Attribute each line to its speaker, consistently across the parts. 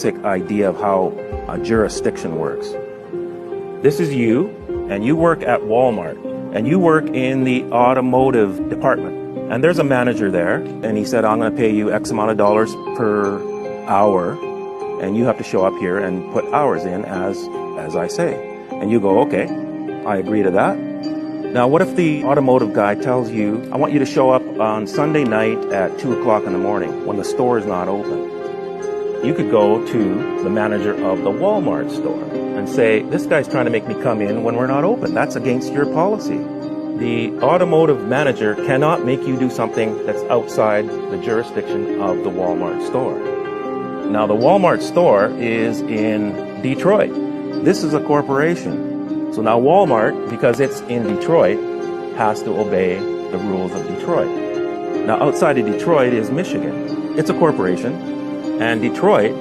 Speaker 1: basic idea of how a jurisdiction works. This is you, and you work at Walmart, and you work in the automotive department. And there's a manager there, and he said, I'm going to pay you X amount of dollars per hour, and you have to show up here and put hours in as I say. And you go, okay, I agree to that. Now, what if the automotive guy tells you, I want you to show up on Sunday night at 2 o'clock in the morning when the store is not open? You could go to the manager of the Walmart store and say, this guy's trying to make me come in when we're not open. That's against your policy. The automotive manager cannot make you do something that's outside the jurisdiction of the Walmart store. Now, the Walmart store is in Detroit. This is a corporation. So now Walmart, because it's in Detroit, has to obey the rules of Detroit. Now, outside of Detroit is Michigan. It's a corporation, and Detroit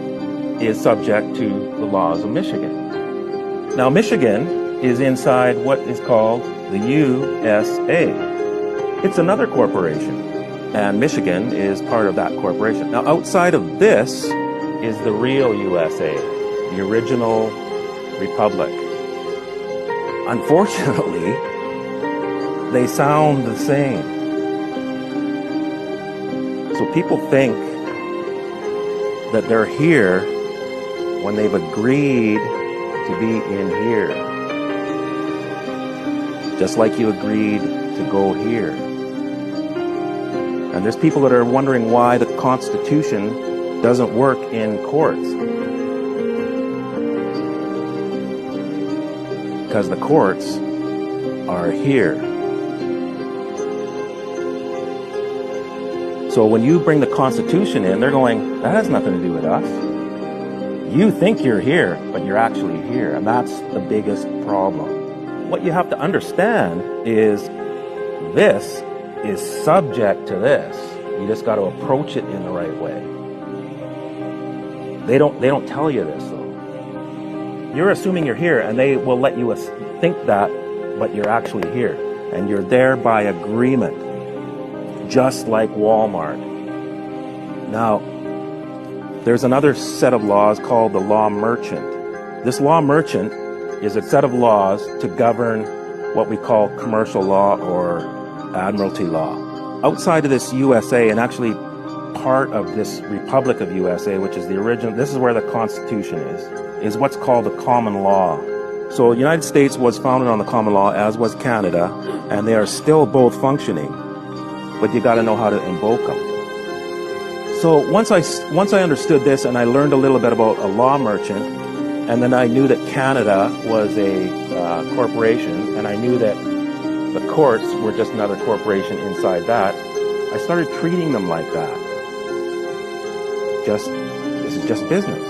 Speaker 1: is subject to the laws of Michigan. Now, Michigan is inside what is called the USA. It's another corporation, and Michigan is part of that corporation. Now, outside of this is the real USA, the original republic. Unfortunately, they sound the same. So people think that they're here when they've agreed to be in here. Just like you agreed to go here. And there's people that are wondering why the Constitution doesn't work in courts. Because the courts are here. So when you bring the Constitution in, they're going, that has nothing to do with us. You think you're here, but you're actually here. And that's the biggest problem. What you have to understand is this is subject to this. You just got to approach it in the right way. They don't tell you this, though. You're assuming you're here, and they will let you think that, but you're actually here. And you're there by agreement, just like Walmart. Now, there's another set of laws called the law merchant. This law merchant is a set of laws to govern what we call commercial law or admiralty law. Outside of this USA, and actually part of this Republic of USA, which is the original, this is where the Constitution is what's called the common law. So the United States was founded on the common law, as was Canada, and they are still both functioning, but you got to know how to invoke them. So once I understood this, and I learned a little bit about a law merchant, and then I knew that Canada was a corporation, and I knew that the courts were just another corporation inside that, I started treating them like that. This is just business.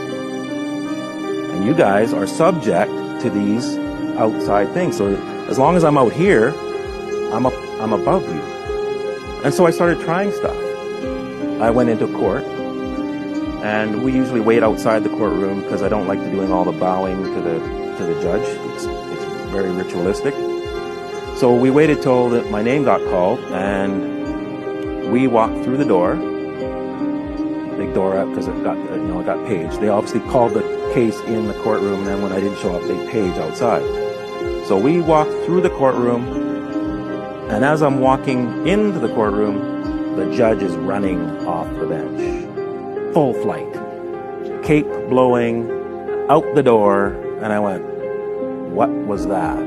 Speaker 1: And you guys are subject to these outside things. So as long as I'm out here, I'm above you. And so I started trying stuff. I went into court, and we usually wait outside the courtroom because I don't like doing all the bowing to the judge. It's very ritualistic. So we waited till my name got called, and we walked through the door. Big door up because it got paged. They obviously called the case in the courtroom, and then when I didn't show up, they page outside. So we walked through the courtroom, and as I'm walking into the courtroom, the judge is running off the bench. Full flight. Cape blowing, out the door, and I went, what was that?